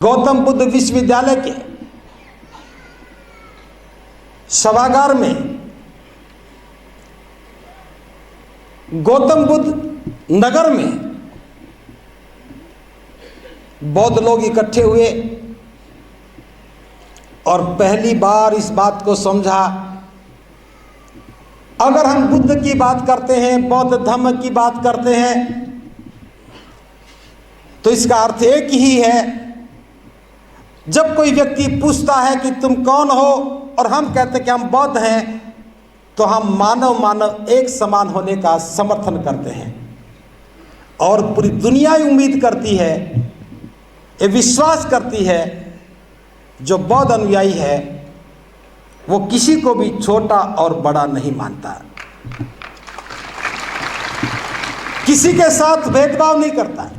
गौतम बुद्ध विश्वविद्यालय के सभागार में गौतम बुद्ध नगर में बौद्ध लोग इकट्ठे हुए और पहली बार इस बात को समझा, अगर हम बुद्ध की बात करते हैं, बौद्ध धर्म की बात करते हैं, तो इसका अर्थ एक ही है। जब कोई व्यक्ति पूछता है कि तुम कौन हो और हम कहते हैं कि हम बौद्ध हैं, तो हम मानव एक समान होने का समर्थन करते हैं और पूरी दुनिया उम्मीद करती है, ये विश्वास करती है, जो बौद्ध अनुयायी है वो किसी को भी छोटा और बड़ा नहीं मानता, किसी के साथ भेदभाव नहीं करता।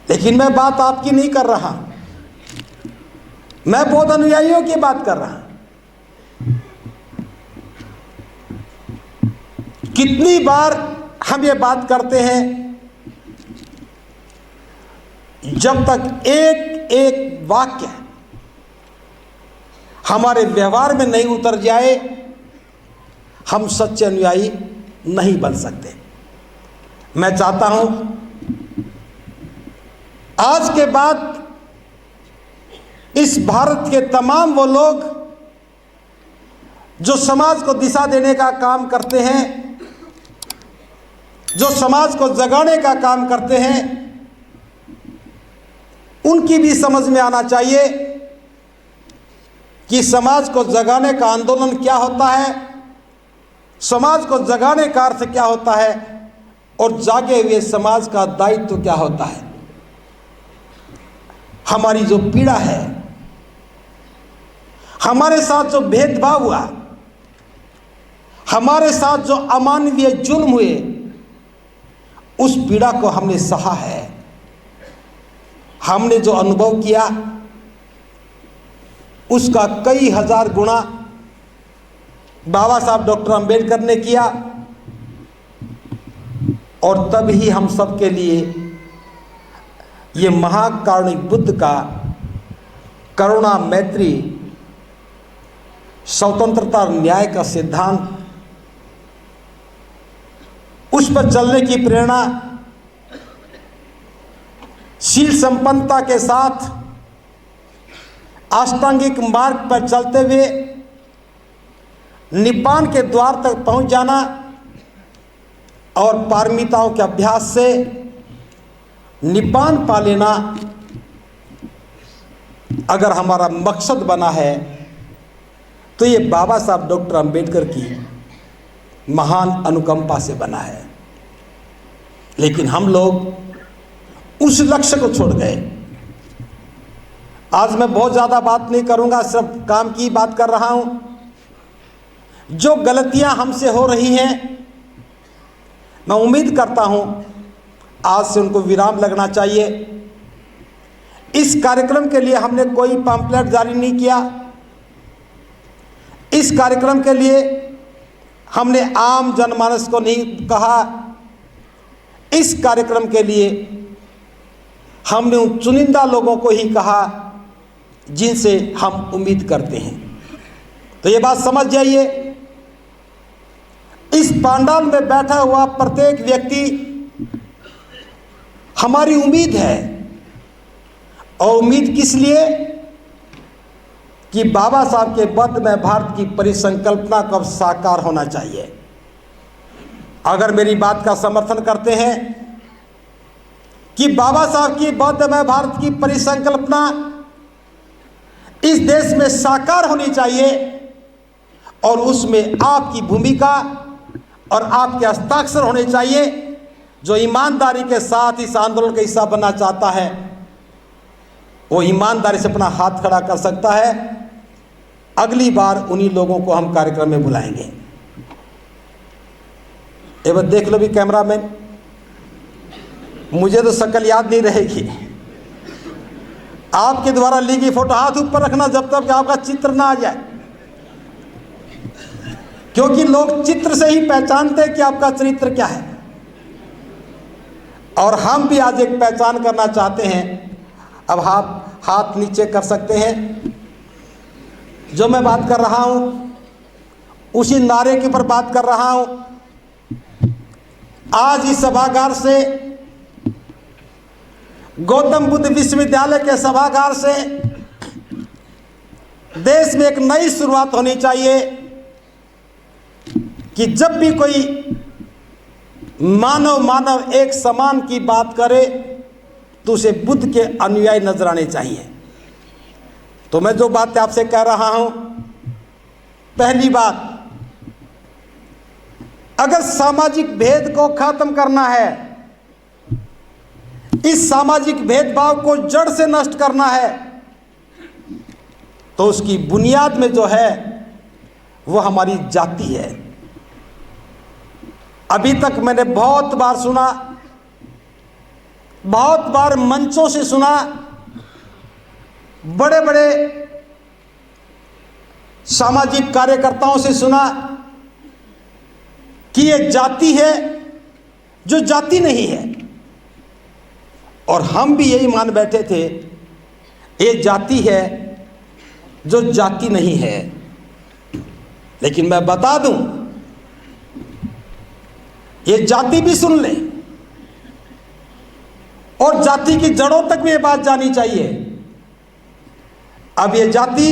लेकिन मैं बात आपकी नहीं कर रहा, मैं बौद्ध अनुयायियों की बात कर रहा। कितनी बार हम ये बात करते हैं, जब तक एक एक वाक्य हमारे व्यवहार में नहीं उतर जाए, हम सच्चे अनुयायी नहीं बन सकते। मैं चाहता हूं आज के बाद इस भारत के तमाम वो लोग जो समाज को दिशा देने का काम करते हैं, जो समाज को जगाने का काम करते हैं, उनकी भी समझ में आना चाहिए कि समाज को जगाने का आंदोलन क्या होता है, समाज को जगाने का अर्थ क्या होता है और जागे हुए समाज का दायित्व क्या होता है। हमारी जो पीड़ा है, हमारे साथ जो भेदभाव हुआ, हमारे साथ जो अमानवीय जुल्म हुए, उस पीड़ा को हमने सहा है। हमने जो अनुभव किया उसका कई हजार गुना बाबा साहब डॉक्टर अंबेडकर ने किया, और तब ही हम सबके लिए ये महाकारुणिक बुद्ध का करुणा, मैत्री, स्वतंत्रता, न्याय का सिद्धांत, उस पर चलने की प्रेरणा, शील संपन्नता के साथ अष्टांगिक मार्ग पर चलते हुए निब्बान के द्वार तक पहुंच जाना और पारमिताओं के अभ्यास से निब्बान पा लेना, अगर हमारा मकसद बना है तो ये बाबा साहब डॉक्टर अंबेडकर की महान अनुकंपा से बना है। लेकिन हम लोग उस लक्ष्य को छोड़ गए। आज मैं बहुत ज़्यादा बात नहीं करूंगा, सिर्फ काम की बात कर रहा हूं। जो गलतियां हमसे हो रही हैं, मैं उम्मीद करता हूं आज से उनको विराम लगना चाहिए। इस कार्यक्रम के लिए हमने कोई पैम्फलेट जारी नहीं किया। इस कार्यक्रम के लिए हमने आम जनमानस को नहीं कहा। इस कार्यक्रम के लिए हमने उन चुनिंदा लोगों को ही कहा जिनसे हम उम्मीद करते हैं। तो ये बात समझ जाइए, इस पंडाल में बैठा हुआ प्रत्येक व्यक्ति हमारी उम्मीद है। और उम्मीद किस लिए? कि बाबा साहब के बद्ध में भारत की परिसंकल्पना कब साकार होना चाहिए। अगर मेरी बात का समर्थन करते हैं कि बाबा साहब की बौद्ध में भारत की परिसंकल्पना इस देश में साकार होनी चाहिए और उसमें आपकी भूमिका और आपके हस्ताक्षर होने चाहिए, जो ईमानदारी के साथ इस आंदोलन का हिस्सा बनना चाहता है वो ईमानदारी से अपना हाथ खड़ा कर सकता है। अगली बार उन्हीं लोगों को हम कार्यक्रम में बुलाएंगे। एक बार देख लो भी कैमरामैन, मुझे तो शक्ल याद नहीं रहेगी। आपके द्वारा ली गई फोटो हाथ ऊपर रखना जब तक आपका चित्र ना आ जाए, क्योंकि लोग चित्र से ही पहचानते हैं कि आपका चरित्र क्या है। और हम भी आज एक पहचान करना चाहते हैं। अब हाथ नीचे कर सकते हैं। जो मैं बात कर रहा हूं उसी नारे के ऊपर बात कर रहा हूं। आज इस सभागार से, गौतम बुद्ध विश्वविद्यालय के सभागार से देश में एक नई शुरुआत होनी चाहिए कि जब भी कोई मानव एक समान की बात करे तो उसे बुद्ध के अनुयायी नजर आने चाहिए। तो मैं जो बात आपसे कह रहा हूं, पहली बात, अगर सामाजिक भेद को खत्म करना है, इस सामाजिक भेदभाव को जड़ से नष्ट करना है, तो उसकी बुनियाद में जो है वो हमारी जाति है। अभी तक मैंने बहुत बार सुना, बहुत बार मंचों से सुना, बड़े बड़े सामाजिक कार्यकर्ताओं से सुना कि ये जाति है जो जाति नहीं है। और हम भी यही मान बैठे थे, ये जाति है जो जाति नहीं है। लेकिन मैं बता दूं, ये जाति भी सुन ले और जाति की जड़ों तक भी ये बात जानी चाहिए। अब ये जाति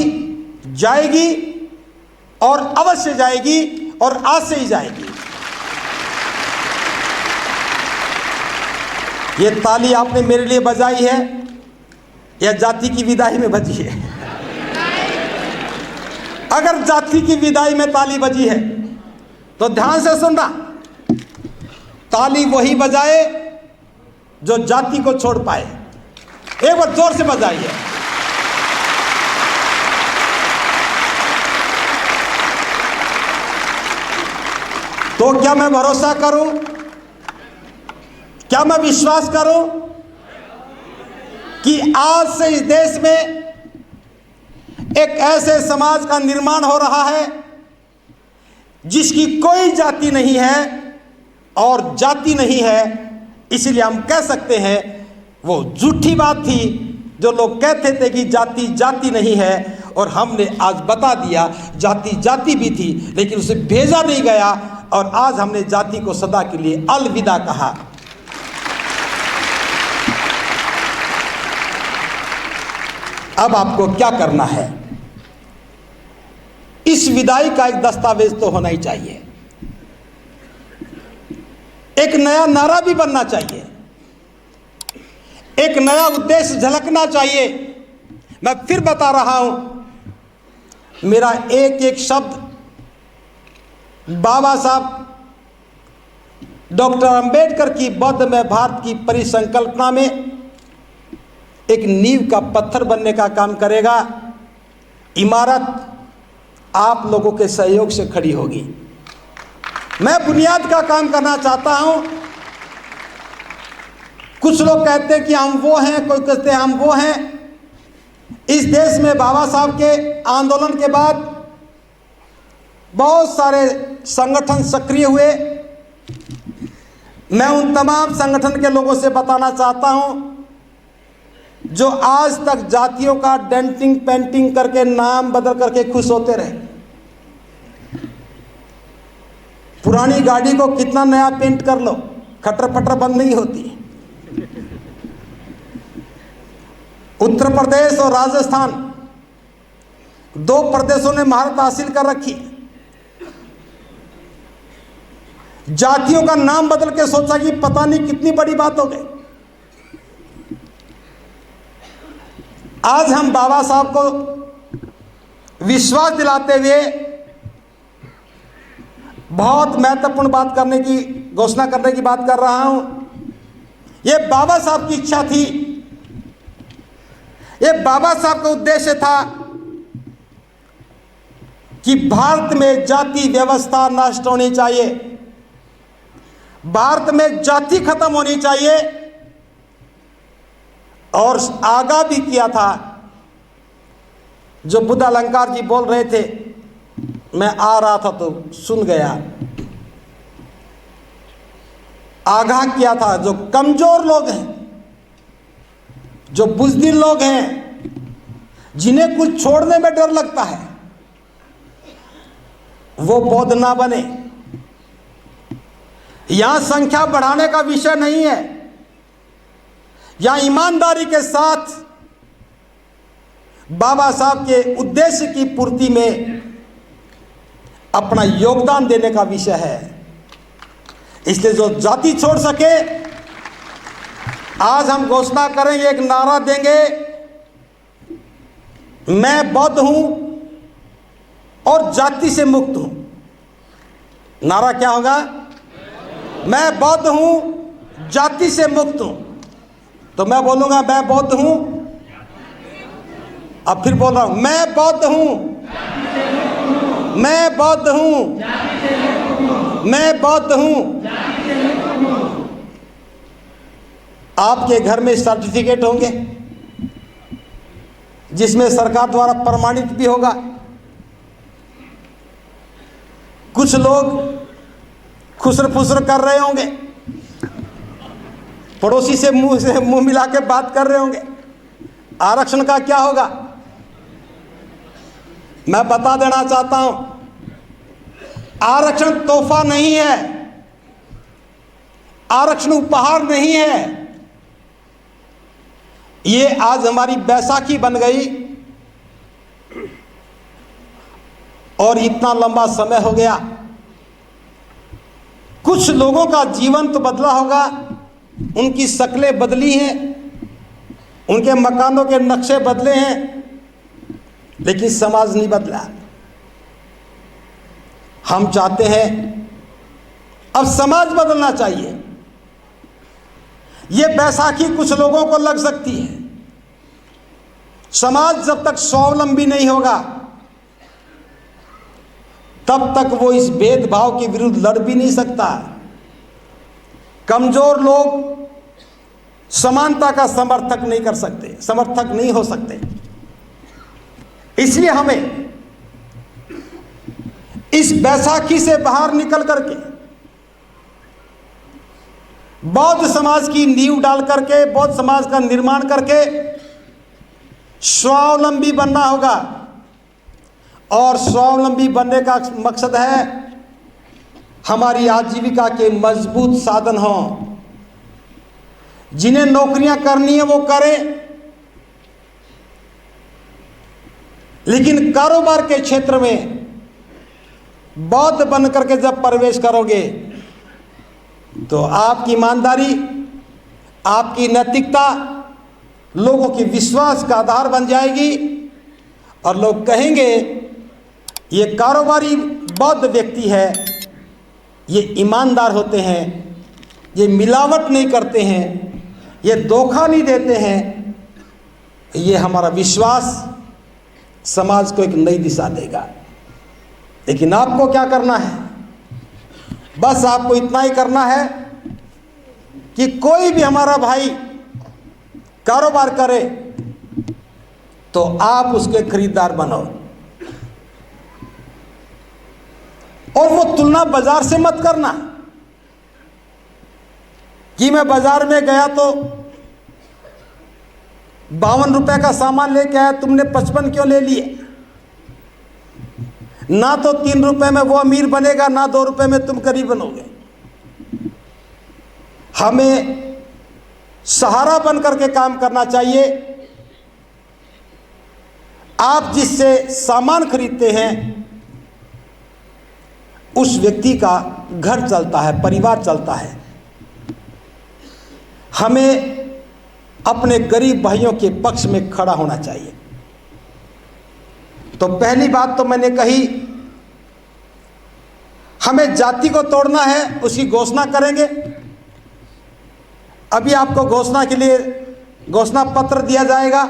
जाएगी और अवश्य जाएगी और आज से ही जाएगी। ये ताली आपने मेरे लिए बजाई है या जाति की विदाई में बजी है? अगर जाति की विदाई में ताली बजी है तो ध्यान से सुनना, ताली वही बजाए जो जाति को छोड़ पाए। एक बार जोर से बजाइए। तो क्या मैं भरोसा करूं, क्या मैं विश्वास करूं कि आज से इस देश में एक ऐसे समाज का निर्माण हो रहा है जिसकी कोई जाति नहीं है और जाति नहीं है। इसलिए हम कह सकते हैं वो झूठी बात थी जो लोग कहते थे कि जाति जाति नहीं है, और हमने आज बता दिया जाति जाति भी थी, लेकिन उसे भेजा नहीं गया और आज हमने जाति को सदा के लिए अलविदा कहा। अब आपको क्या करना है? इस विदाई का एक दस्तावेज तो होना ही चाहिए, एक नया नारा भी बनना चाहिए, एक नया उद्देश्य झलकना चाहिए। मैं फिर बता रहा हूं, मेरा एक एक शब्द बाबा साहब डॉक्टर अंबेडकर की बौद्ध में भारत की परिसंकल्पना में एक नींव का पत्थर बनने का काम करेगा। इमारत आप लोगों के सहयोग से खड़ी होगी। मैं बुनियाद का काम करना चाहता हूं। कुछ लोग कहते हैं कि हम वो हैं, कोई कहते हैं हम वो हैं। इस देश में बाबा साहब के आंदोलन के बाद बहुत सारे संगठन सक्रिय हुए। मैं उन तमाम संगठन के लोगों से बताना चाहता हूं जो आज तक जातियों का डेंटिंग पेंटिंग करके नाम बदल करके खुश होते रहे। पुरानी गाड़ी को कितना नया पेंट कर लो, खटर पटर बंद नहीं होती। उत्तर प्रदेश और राजस्थान, दो प्रदेशों ने महारत हासिल कर रखी। जातियों का नाम बदल के सोचा कि पता नहीं कितनी बड़ी बात हो गई। आज हम बाबा साहब को विश्वास दिलाते हुए बहुत महत्वपूर्ण बात करने की घोषणा करने की बात कर रहा हूं। यह बाबा साहब की इच्छा थी, यह बाबा साहब का उद्देश्य था कि भारत में जाति व्यवस्था नष्ट होनी चाहिए, भारत में जाति खत्म होनी चाहिए। और आगाह भी किया था, जो बुद्ध अलंकार जी बोल रहे थे, मैं आ रहा था तो सुन गया। आगाह किया था, जो कमजोर लोग हैं, जो बुज़दिल लोग हैं, जिन्हें कुछ छोड़ने में डर लगता है, वो बौद्ध ना बने। यहां संख्या बढ़ाने का विषय नहीं है, यहां ईमानदारी के साथ बाबा साहब के उद्देश्य की पूर्ति में अपना योगदान देने का विषय है। इसलिए जो जाति छोड़ सके, आज हम घोषणा करेंगे, एक नारा देंगे, मैं बौद्ध हूं और जाति से मुक्त हूं। नारा क्या होगा? मैं बौद्ध हूं, जाति से मुक्त हूं। तो मैं बोलूंगा मैं बौद्ध हूं, अब फिर बोल रहा हूं, मैं बौद्ध हूं, मैं बौद्ध हूं, मैं बौद्ध हूं। आपके घर में सर्टिफिकेट होंगे जिसमें सरकार द्वारा प्रमाणित भी होगा। कुछ लोग खुसर फुसर कर रहे होंगे, पड़ोसी से मुंह मिला के बात कर रहे होंगे। आरक्षण का क्या होगा? मैं बता देना चाहता हूं, आरक्षण तोहफा नहीं है, आरक्षण उपहार नहीं है। ये आज हमारी बैसाखी बन गई और इतना लंबा समय हो गया। कुछ लोगों का जीवन तो बदला होगा, उनकी शक्लें बदली हैं, उनके मकानों के नक्शे बदले हैं, लेकिन समाज नहीं बदला। हम चाहते हैं अब समाज बदलना चाहिए। ये बैसाखी कुछ लोगों को लग सकती है। समाज जब तक स्वावलंबी नहीं होगा तब तक वो इस भेदभाव के विरुद्ध लड़ भी नहीं सकता। कमजोर लोग समानता का समर्थक नहीं कर सकते, समर्थक नहीं हो सकते। इसलिए हमें इस बैसाखी से बाहर निकल करके बौद्ध समाज की नींव डाल करके, बौद्ध समाज का निर्माण करके स्वावलंबी बनना होगा। और स्वावलंबी बनने का मकसद है हमारी आजीविका के मजबूत साधन हों। जिन्हें नौकरियां करनी है वो करें, लेकिन कारोबार के क्षेत्र में बौद्ध बन करके जब प्रवेश करोगे तो आपकी ईमानदारी, आपकी नैतिकता लोगों के विश्वास का आधार बन जाएगी और लोग कहेंगे ये कारोबारी बौद्ध व्यक्ति है, ये ईमानदार होते हैं, ये मिलावट नहीं करते हैं, ये धोखा नहीं देते हैं। ये हमारा विश्वास समाज को एक नई दिशा देगा। लेकिन आपको क्या करना है? बस आपको इतना ही करना है कि कोई भी हमारा भाई कारोबार करे तो आप उसके खरीदार बनो। और वो तुलना बाजार से मत करना कि मैं बाजार में गया तो 52 रुपए का सामान लेके आया, तुमने 55 क्यों ले लिए? ना तो 3 रुपए में वो अमीर बनेगा, ना 2 रुपए में तुम गरीब बनोगे। हमें सहारा बन करके काम करना चाहिए। आप जिससे सामान खरीदते हैं उस व्यक्ति का घर चलता है, परिवार चलता है। हमें अपने गरीब भाइयों के पक्ष में खड़ा होना चाहिए। तो पहली बात तो मैंने कही, हमें जाति को तोड़ना है, उसकी घोषणा करेंगे। अभी आपको घोषणा के लिए घोषणा पत्र दिया जाएगा।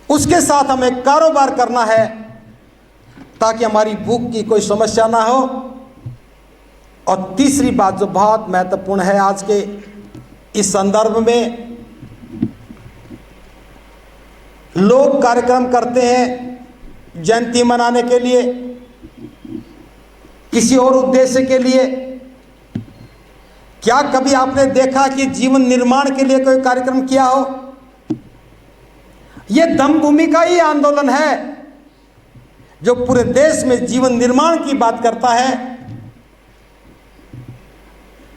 उसके साथ हमें कारोबार करना है ताकि हमारी भूख की कोई समस्या ना हो। और तीसरी बात जो बहुत महत्वपूर्ण है आज के इस संदर्भ में, लोग कार्यक्रम करते हैं जयंती मनाने के लिए, किसी और उद्देश्य के लिए, क्या कभी आपने देखा कि जीवन निर्माण के लिए कोई कार्यक्रम किया हो? यह दम भूमि का ही आंदोलन है जो पूरे देश में जीवन निर्माण की बात करता है।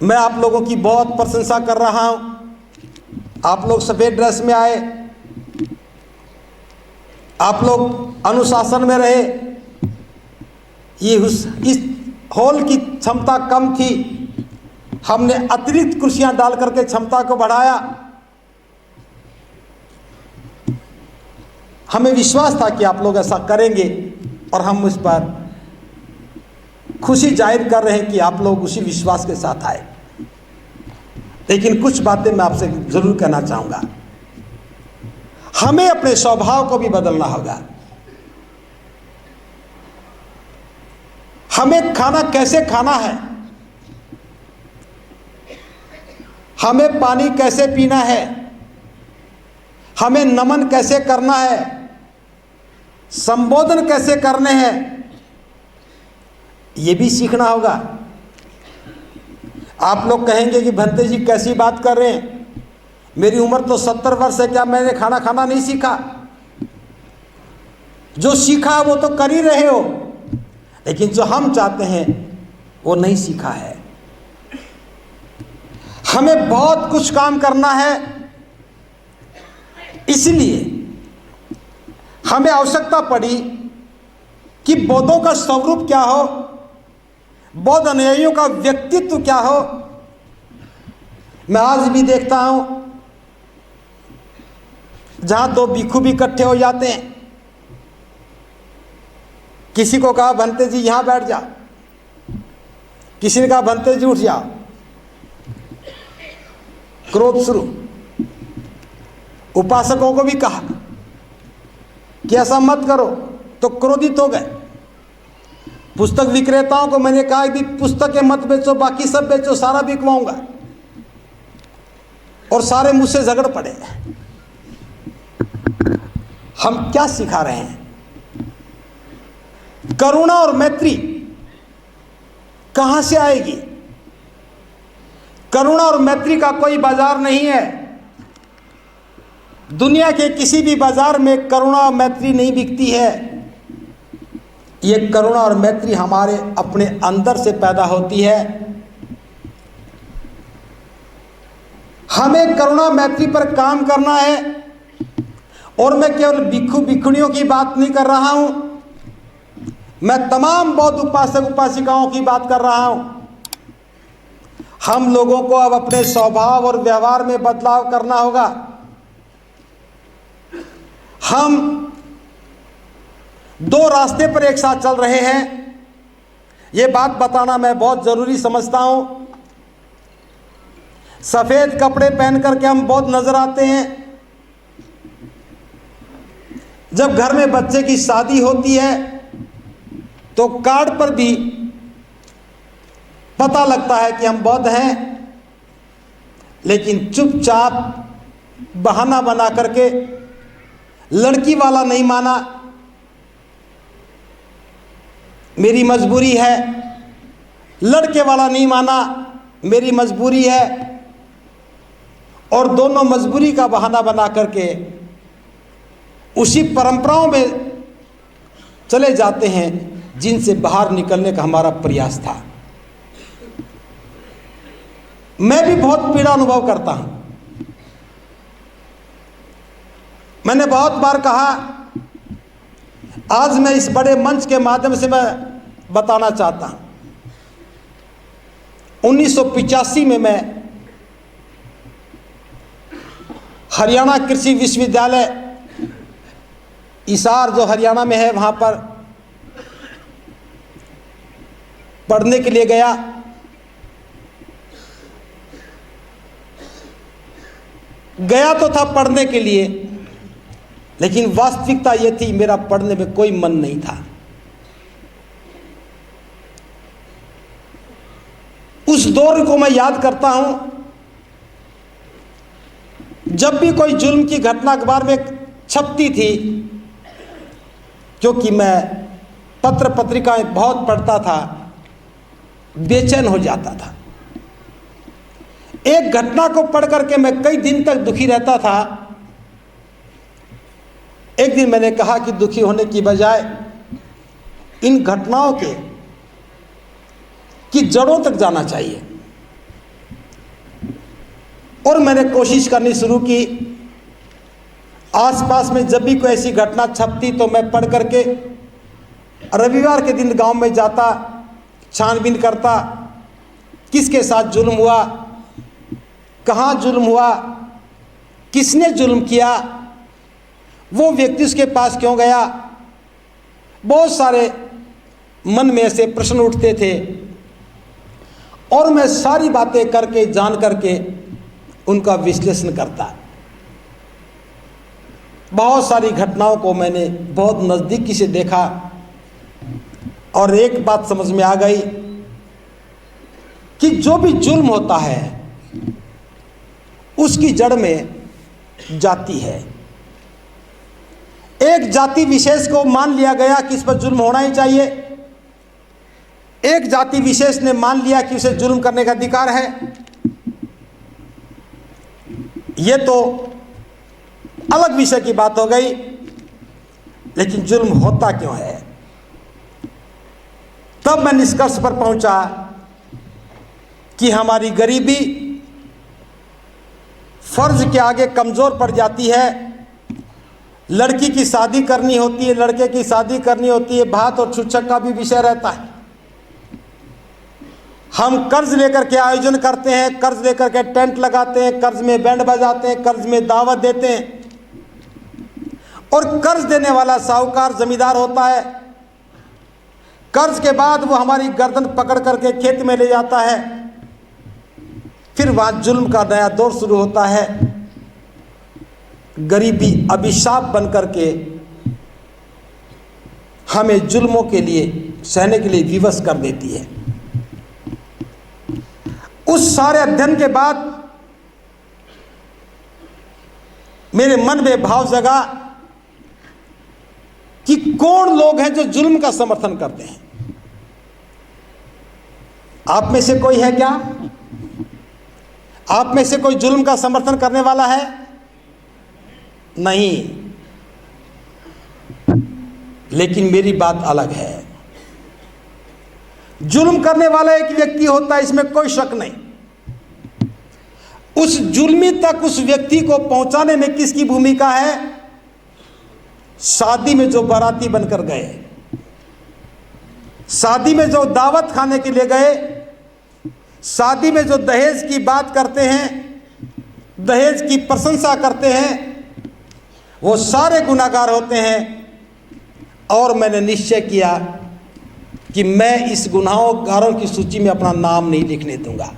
मैं आप लोगों की बहुत प्रशंसा कर रहा हूं। आप लोग सफेद ड्रेस में आए, आप लोग अनुशासन में रहे। इस हॉल की क्षमता कम थी, हमने अतिरिक्त कुर्सियां डाल करके क्षमता को बढ़ाया। हमें विश्वास था कि आप लोग ऐसा करेंगे और हम उस पर खुशी जाहिर कर रहे हैं कि आप लोग उसी विश्वास के साथ आए। लेकिन कुछ बातें मैं आपसे जरूर कहना चाहूंगा। हमें अपने स्वभाव को भी बदलना होगा। हमें खाना कैसे खाना है, हमें पानी कैसे पीना है, हमें नमन कैसे करना है, संबोधन कैसे करने हैं, यह भी सीखना होगा। आप लोग कहेंगे कि भंते जी कैसी बात कर रहे हैं, मेरी उम्र तो 70 वर्ष है, क्या मैंने खाना खाना नहीं सीखा? जो सीखा वो तो कर ही रहे हो, लेकिन जो हम चाहते हैं वो नहीं सीखा है। हमें बहुत कुछ काम करना है, इसलिए हमें आवश्यकता पड़ी कि बौद्धों का स्वरूप क्या हो, बौद्ध अनुयायियों का व्यक्तित्व क्या हो। मैं आज भी देखता हूं जहां दो भिक्षु भी इकट्ठे हो जाते हैं, किसी को कहा भंते जी यहां बैठ जा, किसी ने कहा भंते जी उठ जाओ, क्रोध शुरू। उपासकों को भी कहा कि ऐसा मत करो, तो क्रोधित हो गए। पुस्तक विक्रेताओं को मैंने कहा कि पुस्तकें मत बेचो, बाकी सब बेचो, सारा बिकवाऊंगा, और सारे मुझसे झगड़ पड़े। हम क्या सिखा रहे हैं? करुणा और मैत्री कहां से आएगी? करुणा और मैत्री का कोई बाजार नहीं है। दुनिया के किसी भी बाजार में करुणा और मैत्री नहीं बिकती है। ये करुणा और मैत्री हमारे अपने अंदर से पैदा होती है। हमें करुणा मैत्री पर काम करना है। और मैं केवल भिक्षु भिक्षुणियों की बात नहीं कर रहा हूं, मैं तमाम बौद्ध उपासक उपासिकाओं की बात कर रहा हूं। हम लोगों को अब अपने स्वभाव और व्यवहार में बदलाव करना होगा। हम दो रास्ते पर एक साथ चल रहे हैं, ये बात बताना मैं बहुत जरूरी समझता हूं। सफेद कपड़े पहन करके हम बहुत नजर आते हैं। जब घर में बच्चे की शादी होती है तो कार्ड पर भी पता लगता है कि हम बौद्ध हैं, लेकिन चुपचाप बहाना बना करके लड़की वाला नहीं माना, मेरी मजबूरी है, लड़के वाला नहीं माना, मेरी मजबूरी है, और दोनों मजबूरी का बहाना बना करके उसी परंपराओं में चले जाते हैं जिनसे बाहर निकलने का हमारा प्रयास था। मैं भी बहुत पीड़ा अनुभव करता हूं। मैंने बहुत बार कहा, आज मैं इस बड़े मंच के माध्यम से मैं बताना चाहता हूं। 1985 में मैं हरियाणा कृषि विश्वविद्यालय हिसार जो हरियाणा में है वहां पर पढ़ने के लिए गया। गया तो था पढ़ने के लिए, लेकिन वास्तविकता यह थी मेरा पढ़ने में कोई मन नहीं था। उस दौर को मैं याद करता हूं, जब भी कोई जुल्म की घटना अखबार में छपती थी, क्योंकि मैं पत्र पत्रिकाएं बहुत पढ़ता था, बेचैन हो जाता था। एक घटना को पढ़ करके मैं कई दिन तक दुखी रहता था। एक दिन मैंने कहा कि दुखी होने की बजाय इन घटनाओं की जड़ों तक जाना चाहिए। और मैंने कोशिश करनी शुरू की। आसपास में जब भी कोई ऐसी घटना छपती तो मैं पढ़ करके रविवार के दिन गांव में जाता, छानबीन करता, किसके साथ जुल्म हुआ, कहाँ जुल्म हुआ, किसने जुल्म किया, वो व्यक्ति उसके पास क्यों गया। बहुत सारे मन में ऐसे प्रश्न उठते थे और मैं सारी बातें करके जान करके उनका विश्लेषण करता। बहुत सारी घटनाओं को मैंने बहुत नज़दीकी से देखा और एक बात समझ में आ गई कि जो भी जुल्म होता है उसकी जड़ में जाति है। एक जाति विशेष को मान लिया गया कि इस पर जुल्म होना ही चाहिए। एक जाति विशेष ने मान लिया कि उसे जुल्म करने का अधिकार है। यह तो अलग विषय की बात हो गई, लेकिन जुल्म होता क्यों है? तब मैं निष्कर्ष पर पहुंचा कि हमारी गरीबी फर्ज के आगे कमजोर पड़ जाती है। लड़की की शादी करनी होती है, लड़के की शादी करनी होती है, भात और छुच्छक का भी विषय रहता है। हम कर्ज लेकर के आयोजन करते हैं, कर्ज लेकर के टेंट लगाते हैं, कर्ज में बैंड बजाते हैं, कर्ज में दावत देते हैं और कर्ज देने वाला साहूकार जमींदार होता है। कर्ज के बाद वो हमारी गर्दन पकड़ करके खेत में ले जाता है। फिर वहाँ जुल्म का नया दौर शुरू होता है। गरीबी अभिशाप बन करके हमें जुल्मों के लिए सहने के लिए विवश कर देती है। उस सारे अध्ययन के बाद मेरे मन में भाव जगा कि कौन लोग हैं जो जुल्म का समर्थन करते हैं। आप में से कोई है क्या? आप में से कोई जुल्म का समर्थन करने वाला है? नहीं। लेकिन मेरी बात अलग है। जुल्म करने वाला एक व्यक्ति होता है, इसमें कोई शक नहीं। उस जुल्मी तक उस व्यक्ति को पहुंचाने में किसकी भूमिका है? शादी में जो बाराती बनकर गए, शादी में जो दावत खाने के लिए गए, शादी में जो दहेज की बात करते हैं, दहेज की प्रशंसा करते हैं, वो सारे गुनाहगार होते हैं। और मैंने निश्चय किया कि मैं इस गुनाहगारों की सूची में अपना नाम नहीं लिखने दूंगा।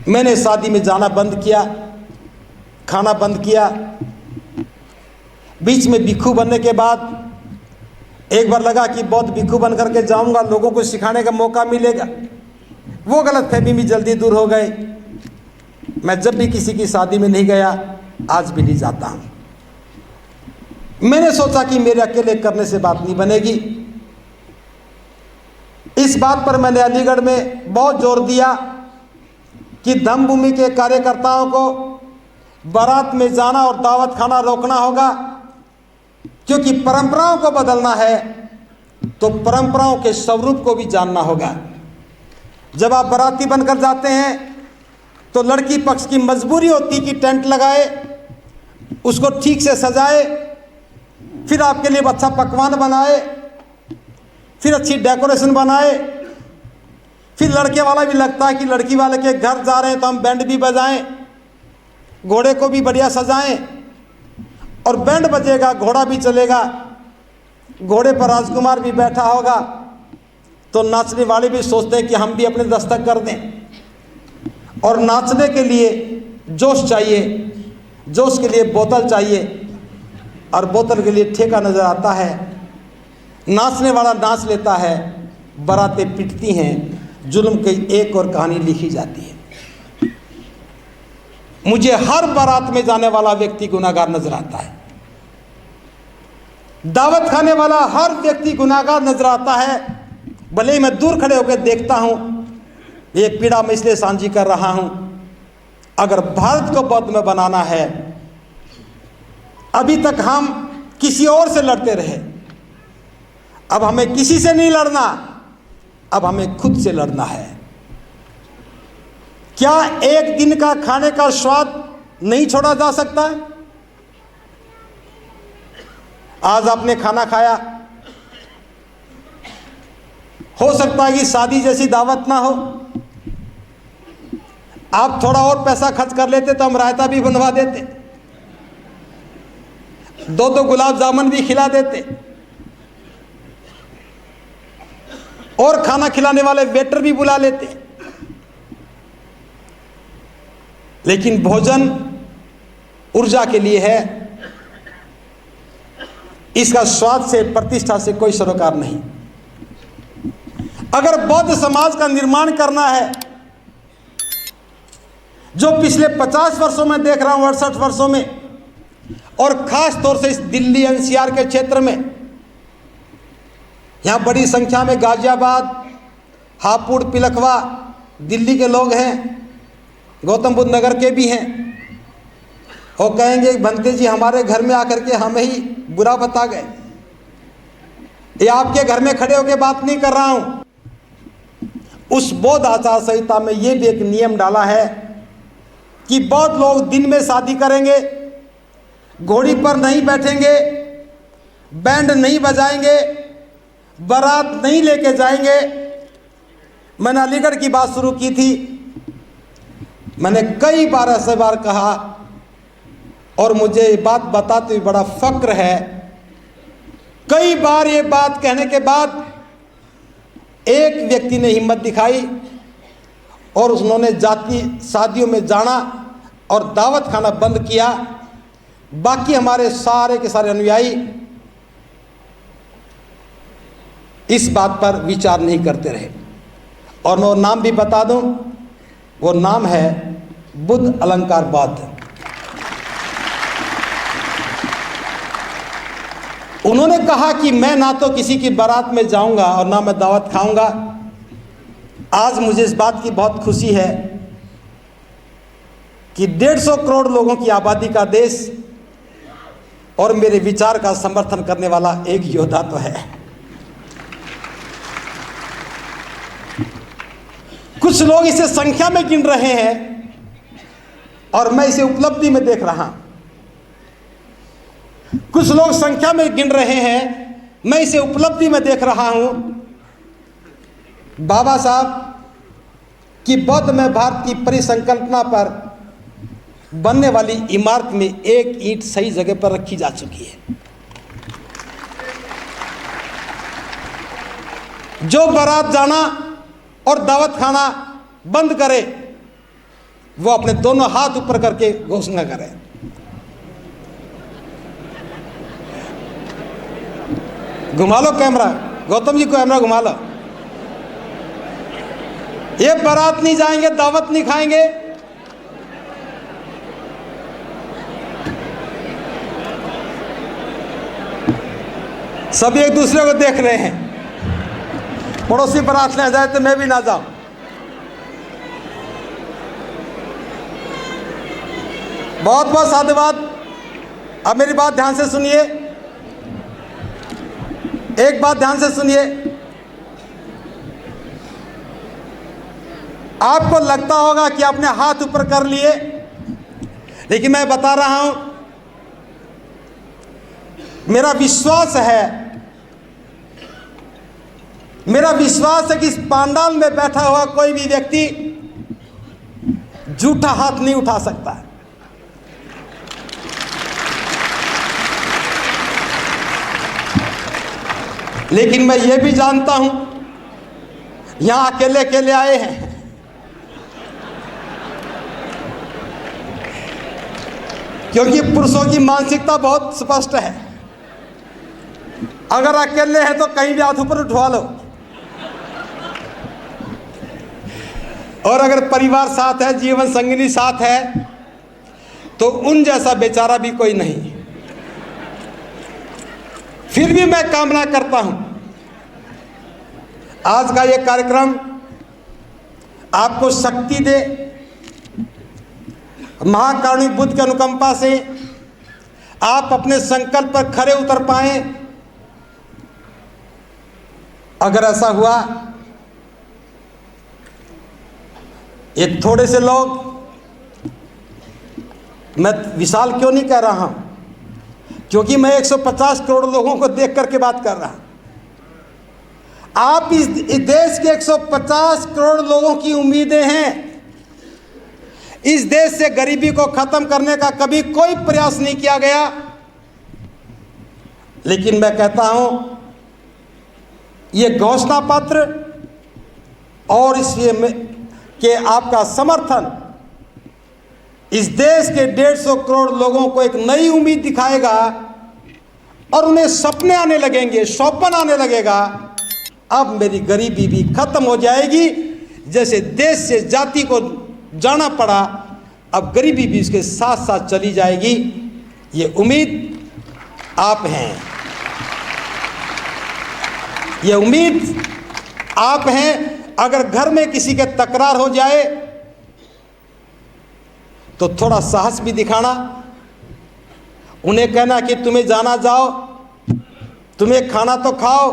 मैंने शादी में जाना बंद किया, खाना बंद किया। बीच में भिक्षु बनने के बाद एक बार लगा कि बहुत भिक्षु बन करके जाऊंगा, लोगों को सिखाने का मौका मिलेगा। वो गलतफहमी भी जल्दी दूर हो गए। मैं जब भी किसी की शादी में नहीं गया, आज भी नहीं जाता हूं। मैंने सोचा कि मेरे अकेले करने से बात नहीं बनेगी। इस बात पर मैंने अलीगढ़ में बहुत जोर दिया कि धम्मभूमि के कार्यकर्ताओं को बारात में जाना और दावत खाना रोकना होगा, क्योंकि परंपराओं को बदलना है तो परंपराओं के स्वरूप को भी जानना होगा। जब आप बाराती बनकर जाते हैं तो लड़की पक्ष की मजबूरी होती कि टेंट लगाए, उसको ठीक से सजाए, फिर आपके लिए अच्छा पकवान बनाए, फिर अच्छी डेकोरेशन बनाए। फिर लड़के वाला भी लगता है कि लड़की वाले के घर जा रहे हैं तो हम बैंड भी बजाएं, घोड़े को भी बढ़िया सजाएं, और बैंड बजेगा, घोड़ा भी चलेगा, घोड़े पर राजकुमार भी बैठा होगा, तो नाचने वाले भी सोचते हैं कि हम भी अपने दस्तक कर दें। और नाचने के लिए जोश चाहिए, जोश के लिए बोतल चाहिए, और बोतल के लिए ठेका नज़र आता है। नाचने वाला नाच लेता है, बारातें पिटती हैं, जुल्म की एक और कहानी लिखी जाती है। मुझे हर बारात में जाने वाला व्यक्ति गुनाहगार नजर आता है। दावत खाने वाला हर व्यक्ति गुनाहगार नजर आता है। भले ही मैं दूर खड़े होकर देखता हूं, ये पीड़ा मैं इसलिए साझी कर रहा हूं, अगर भारत को बौद्ध में बनाना है, अभी तक हम किसी और से लड़ते रहे, अब हमें किसी से नहीं लड़ना, अब हमें खुद से लड़ना है। क्या एक दिन का खाने का स्वाद नहीं छोड़ा जा सकता है? आज आपने खाना खाया, हो सकता है कि शादी जैसी दावत ना हो, आप थोड़ा और पैसा खर्च कर लेते तो हम रायता भी बनवा देते, 2 गुलाब जामुन भी खिला देते, और खाना खिलाने वाले वेटर भी बुला लेते। लेकिन भोजन ऊर्जा के लिए है, इसका स्वाद से, प्रतिष्ठा से कोई सरोकार नहीं। अगर बौद्ध समाज का निर्माण करना है, जो पिछले 50 वर्षों में देख रहा हूं, 68 वर्षों में, और खास तौर से इस दिल्ली एनसीआर के क्षेत्र में, यहां बड़ी संख्या में गाजियाबाद, हापुड़, पिलखवा दिल्ली के लोग हैं, गौतम बुद्ध नगर के भी हैं। वो कहेंगे भंते जी हमारे घर में आकर के हमें ही बुरा बता गए। ये आपके घर में खड़े होकर बात नहीं कर रहा हूं। उस बौद्ध आचार संहिता में ये भी एक नियम डाला है कि बौद्ध लोग दिन में शादी करेंगे, घोड़ी पर नहीं बैठेंगे, बैंड नहीं बजाएंगे, बारात नहीं लेके जाएंगे। मैंने अलीगढ़ की बात शुरू की थी, मैंने कई बार ऐसे बार कहा, और मुझे ये बात बताते हुए बड़ा फक्र है, कई बार ये बात कहने के बाद एक व्यक्ति ने हिम्मत दिखाई और उन्होंने जाति शादियों में जाना और दावत खाना बंद किया। बाकी हमारे सारे के सारे अनुयायी इस बात पर विचार नहीं करते रहे। और मैं वो नाम भी बता दूं, वो नाम है बुद्ध अलंकारवाद। उन्होंने कहा कि मैं ना तो किसी की बारात में जाऊंगा और ना मैं दावत खाऊंगा। आज मुझे इस बात की बहुत खुशी है कि 150 करोड़ लोगों की आबादी का देश और मेरे विचार का समर्थन करने वाला एक योद्धा तो है। कुछ लोग इसे संख्या में गिन रहे हैं और मैं इसे उपलब्धि में देख रहा हूं। कुछ लोग संख्या में गिन रहे हैं, मैं इसे उपलब्धि में देख रहा हूं। बाबा साहब की बौद्ध में भारत की परिसंकल्पना पर बनने वाली इमारत में एक ईंट सही जगह पर रखी जा चुकी है। जो बारात जाना और दावत खाना बंद करे, वो अपने दोनों हाथ ऊपर करके घोषणा करे। घुमा लो कैमरा, गौतम जी कैमरा घुमा लो। ये बारात नहीं जाएंगे, दावत नहीं खाएंगे, सभी एक दूसरे को देख रहे हैं। पड़ोसी बारात ले जाए तो मैं भी ना जाऊं। बहुत बहुत साधुवाद। अब मेरी बात ध्यान से सुनिए, एक बात ध्यान से सुनिए। आपको लगता होगा कि आपने हाथ ऊपर कर लिए, लेकिन मैं बता रहा हूं, मेरा विश्वास है कि इस पांडाल में बैठा हुआ कोई भी व्यक्ति झूठा हाथ नहीं उठा सकता है। लेकिन मैं ये भी जानता हूं, यहां अकेले अकेले आए हैं, क्योंकि पुरुषों की मानसिकता बहुत स्पष्ट है। अगर अकेले हैं तो कहीं भी हाथ ऊपर उठवा लो, और अगर परिवार साथ है, जीवन संगिनी साथ है, तो उन जैसा बेचारा भी कोई नहीं। फिर भी मैं कामना करता हूं, आज का ये कार्यक्रम आपको शक्ति दे, महाकारुणिक बुद्ध की अनुकंपा से आप अपने संकल्प पर खरे उतर पाएं। अगर ऐसा हुआ, ये थोड़े से लोग, मैं विशाल क्यों नहीं कह रहा हूं, क्योंकि मैं 150 करोड़ लोगों को देख करके बात कर रहा हूं। आप इस देश के 150 करोड़ लोगों की उम्मीदें हैं। इस देश से गरीबी को खत्म करने का कभी कोई प्रयास नहीं किया गया, लेकिन मैं कहता हूं ये घोषणा पत्र और इसलिए कि आपका समर्थन इस देश के 150 करोड़ लोगों को एक नई उम्मीद दिखाएगा और उन्हें सपने आने लगेंगे, स्वप्न आने लगेगा। अब मेरी गरीबी भी खत्म हो जाएगी। जैसे देश से जाति को जाना पड़ा, अब गरीबी भी इसके साथ साथ चली जाएगी। ये उम्मीद आप हैं, ये उम्मीद आप हैं। अगर घर में किसी के तकरार हो जाए तो थोड़ा साहस भी दिखाना, उन्हें कहना कि तुम्हें जाना जाओ, तुम्हें खाना तो खाओ,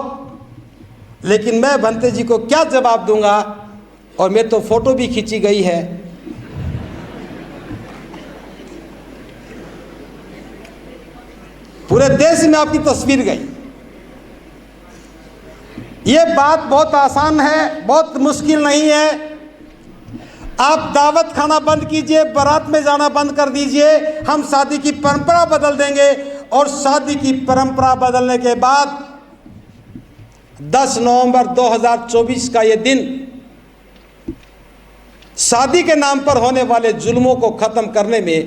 लेकिन मैं भंते जी को क्या जवाब दूंगा, और मेरी तो फोटो भी खींची गई है। पूरे देश में आपकी तस्वीर गई। ये बात बहुत आसान है, बहुत मुश्किल नहीं है। आप दावत खाना बंद कीजिए, बारात में जाना बंद कर दीजिए, हम शादी की परंपरा बदल देंगे। और शादी की परंपरा बदलने के बाद 10 नवंबर 2024 का ये दिन शादी के नाम पर होने वाले जुल्मों को खत्म करने में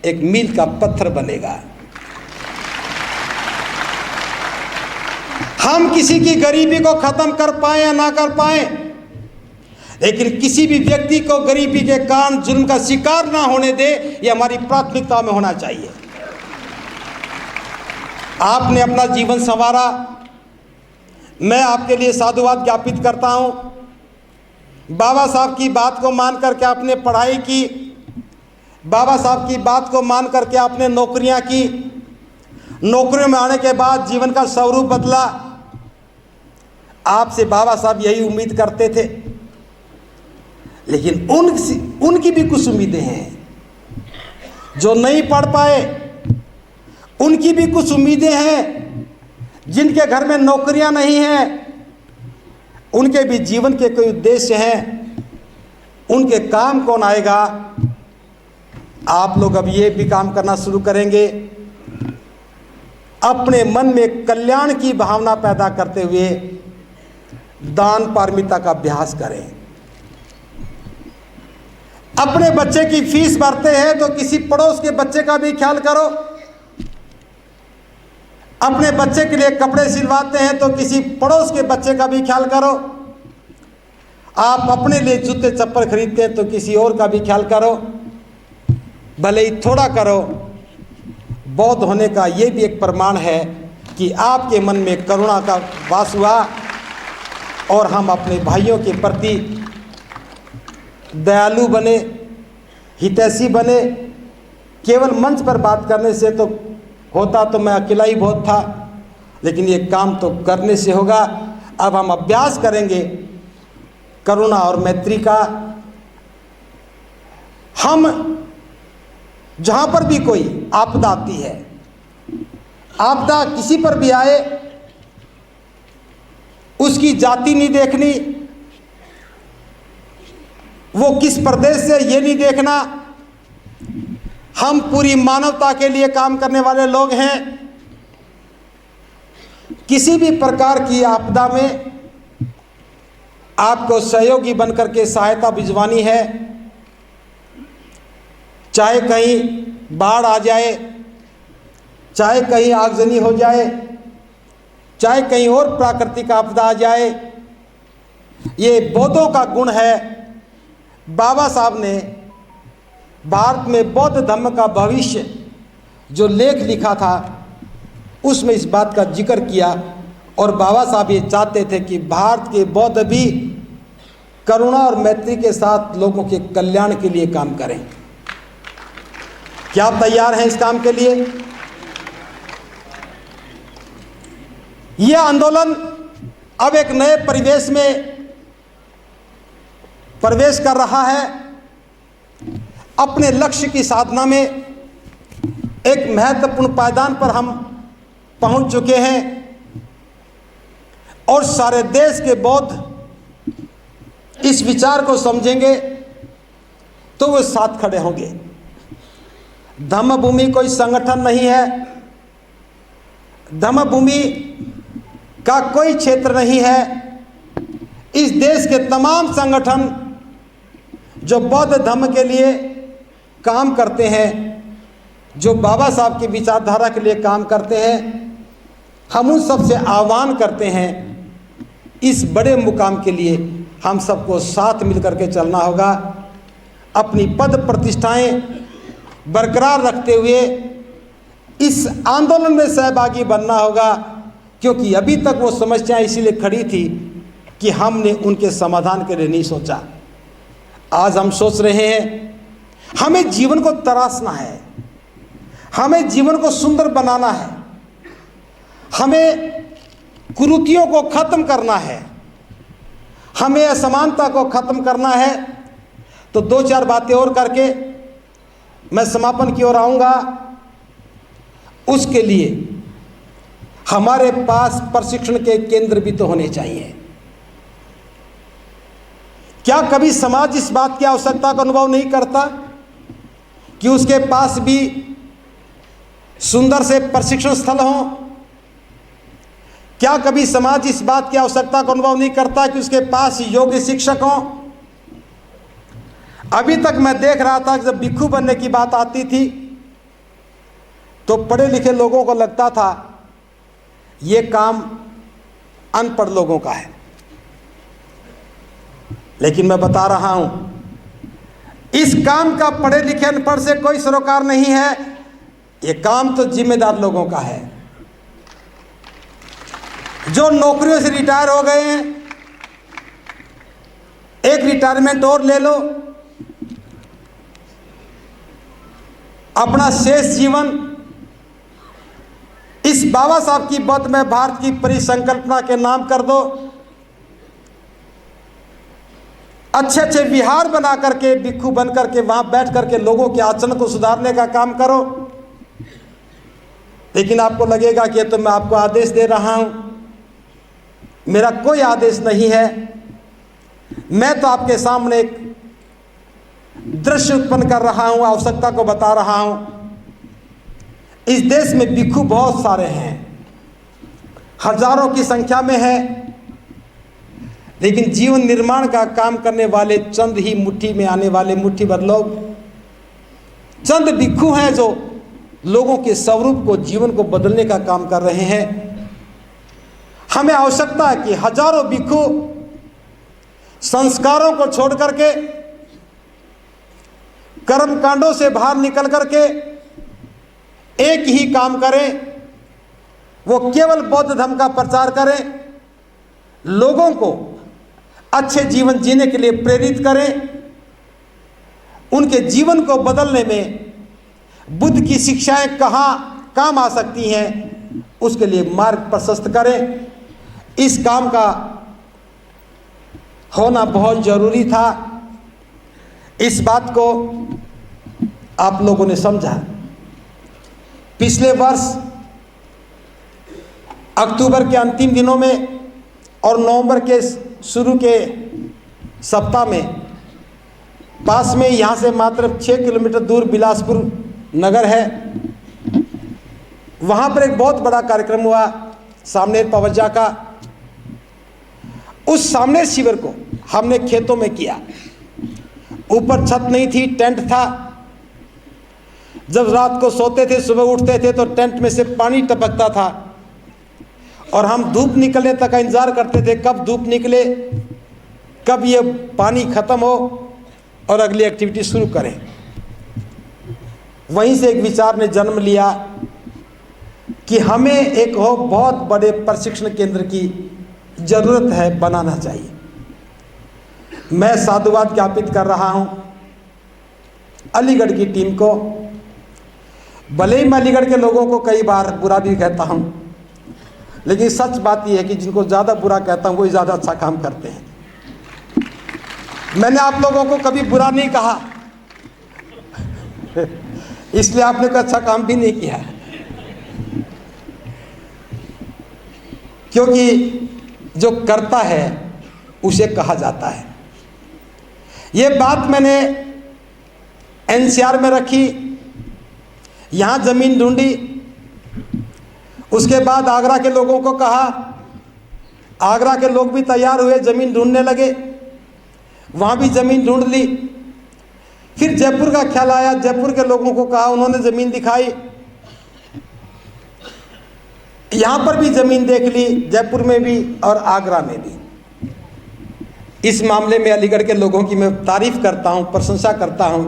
एक मील का पत्थर बनेगा। हम किसी की गरीबी को खत्म कर पाए या ना कर पाए, लेकिन किसी भी व्यक्ति को गरीबी के कारण जुल्म का शिकार ना होने दे, ये हमारी प्राथमिकता में होना चाहिए। आपने अपना जीवन संवारा, मैं आपके लिए साधुवाद ज्ञापित करता हूं। बाबा साहब की बात को मान करके आपने पढ़ाई की, बाबा साहब की बात को मान करके आपने नौकरियां की, नौकरियों में आने के बाद जीवन का स्वरूप बदला। आपसे बाबा साहब यही उम्मीद करते थे, लेकिन उनकी भी कुछ उम्मीदें हैं। जो नहीं पढ़ पाए उनकी भी कुछ उम्मीदें हैं। जिनके घर में नौकरियां नहीं हैं उनके भी जीवन के कोई उद्देश्य हैं। उनके काम कौन आएगा? आप लोग अब ये भी काम करना शुरू करेंगे, अपने मन में कल्याण की भावना पैदा करते हुए दान पारमिता का अभ्यास करें। अपने बच्चे की फीस भरते हैं तो किसी पड़ोस के बच्चे का भी ख्याल करो। अपने बच्चे के लिए कपड़े सिलवाते हैं तो किसी पड़ोस के बच्चे का भी ख्याल करो। आप अपने लिए जूते चप्पल खरीदते हैं तो किसी और का भी ख्याल करो, भले ही थोड़ा करो। बौद्ध होने का ये भी एक प्रमाण है कि आपके मन में करुणा का वास हुआ और हम अपने भाइयों के प्रति दयालु बने, हितैषी बने। केवल मंच पर बात करने से तो होता तो मैं अकेला ही बहुत था, लेकिन ये काम तो करने से होगा। अब हम अभ्यास करेंगे करुणा और मैत्री का। हम जहाँ पर भी कोई आपदा आती है, आपदा किसी पर भी आए, उसकी जाति नहीं देखनी, वो किस प्रदेश से ये नहीं देखना। हम पूरी मानवता के लिए काम करने वाले लोग हैं। किसी भी प्रकार की आपदा में आपको सहयोगी बनकर के सहायता भिजवानी है। चाहे कहीं बाढ़ आ जाए, चाहे कहीं आगजनी हो जाए, चाहे कहीं और प्राकृतिक आपदा आ जाए, ये बौद्धों का गुण है। बाबा साहब ने भारत में बौद्ध धर्म का भविष्य जो लेख लिखा था उसमें इस बात का जिक्र किया, और बाबा साहब ये चाहते थे कि भारत के बौद्ध भी करुणा और मैत्री के साथ लोगों के कल्याण के लिए काम करें। क्या आप तैयार हैं इस काम के लिए? यह आंदोलन अब एक नए परिवेश में प्रवेश कर रहा है। अपने लक्ष्य की साधना में एक महत्वपूर्ण पायदान पर हम पहुंच चुके हैं और सारे देश के बौद्ध इस विचार को समझेंगे तो वो साथ खड़े होंगे। धम्मभूमि कोई संगठन नहीं है, धम्मभूमि का कोई क्षेत्र नहीं है। इस देश के तमाम संगठन जो बौद्ध धर्म के लिए काम करते हैं, जो बाबा साहब की विचारधारा के लिए काम करते हैं, हम उन सबसे आह्वान करते हैं इस बड़े मुकाम के लिए हम सबको साथ मिलकर के चलना होगा। अपनी पद प्रतिष्ठाएं बरकरार रखते हुए इस आंदोलन में सहभागी बनना होगा, क्योंकि अभी तक वो समस्याएं इसीलिए खड़ी थी कि हमने उनके समाधान के लिए नहीं सोचा। आज हम सोच रहे हैं हमें जीवन को तराशना है, हमें जीवन को सुंदर बनाना है, हमें कुरीतियों को खत्म करना है, हमें असमानता को खत्म करना है। तो दो चार बातें और करके मैं समापन की ओर आऊंगा। उसके लिए हमारे पास प्रशिक्षण के केंद्र भी तो होने चाहिए। क्या कभी समाज इस बात की आवश्यकता का अनुभव नहीं करता कि उसके पास भी सुंदर से प्रशिक्षण स्थल हों? क्या कभी समाज इस बात की आवश्यकता का अनुभव नहीं करता कि उसके पास योग्य शिक्षक हों? अभी तक मैं देख रहा था कि जब भिक्षु बनने की बात आती थी तो पढ़े लिखे लोगों को लगता था ये काम अनपढ़ लोगों का है। लेकिन मैं बता रहा हूं इस काम का पढ़े लिखे अनपढ़ से कोई सरोकार नहीं है। ये काम तो जिम्मेदार लोगों का है जो नौकरियों से रिटायर हो गए हैं। एक रिटायरमेंट और ले लो, अपना शेष जीवन इस बाबा साहब की बौद्ध में भारत की परिसंकल्पना के नाम कर दो। अच्छे अच्छे विहार बना करके भिक्षु बन करके वहां बैठ करके लोगों के आचरण को सुधारने का काम करो। लेकिन आपको लगेगा कि तो मैं आपको आदेश दे रहा हूं, मेरा कोई आदेश नहीं है। मैं तो आपके सामने एक दृश्य उत्पन्न कर रहा हूं, आवश्यकता को बता रहा हूं। इस देश में भिक्षु बहुत सारे हैं, हजारों की संख्या में है, लेकिन जीवन निर्माण का काम करने वाले चंद ही, मुट्ठी में आने वाले मुट्ठी भर लोग, चंद भिक्षु हैं जो लोगों के स्वरूप को, जीवन को बदलने का काम कर रहे हैं। हमें आवश्यकता है कि हजारों भिक्षु संस्कारों को छोड़ करके, कर्मकांडों से बाहर निकल करके एक ही काम करें, वो केवल बौद्ध धर्म का प्रचार करें, लोगों को अच्छे जीवन जीने के लिए प्रेरित करें, उनके जीवन को बदलने में बुद्ध की शिक्षाएं कहाँ काम आ सकती हैं, उसके लिए मार्ग प्रशस्त करें। इस काम का होना बहुत जरूरी था। इस बात को आप लोगों ने समझा। पिछले वर्ष अक्टूबर के अंतिम दिनों में और नवंबर के शुरू के सप्ताह में पास में, यहाँ से मात्र 6 किलोमीटर दूर बिलासपुर नगर है, वहाँ पर एक बहुत बड़ा कार्यक्रम हुआ सामने पवज्जा का। उस सामने शिविर को हमने खेतों में किया। ऊपर छत नहीं थी, टेंट था। जब रात को सोते थे, सुबह उठते थे तो टेंट में से पानी टपकता था और हम धूप निकलने तक का इंतजार करते थे, कब धूप निकले, कब ये पानी खत्म हो और अगली एक्टिविटी शुरू करें। वहीं से एक विचार ने जन्म लिया कि हमें एक बहुत बड़े प्रशिक्षण केंद्र की जरूरत है, बनाना चाहिए। मैं साधुवाद ज्ञापित कर रहा हूं अलीगढ़ की टीम को। भले ही मैं अलीगढ़ के लोगों को कई बार बुरा भी कहता हूं, लेकिन सच बात यह है कि जिनको ज़्यादा बुरा कहता हूं वही ज़्यादा अच्छा काम करते हैं। मैंने आप लोगों को कभी बुरा नहीं कहा, इसलिए आपने कोई अच्छा काम भी नहीं किया, क्योंकि जो करता है उसे कहा जाता है। ये बात मैंने एनसीआर में रखी, यहाँ ज़मीन ढूंढी, उसके बाद आगरा के लोगों को कहा, आगरा के लोग भी तैयार हुए, ज़मीन ढूंढने लगे, वहाँ भी ज़मीन ढूंढ ली। फिर जयपुर का ख्याल आया, जयपुर के लोगों को कहा, उन्होंने ज़मीन दिखाई, यहाँ पर भी ज़मीन देख ली, जयपुर में भी और आगरा में भी। इस मामले में अलीगढ़ के लोगों की मैं तारीफ़ करता हूँ, प्रशंसा करता हूँ।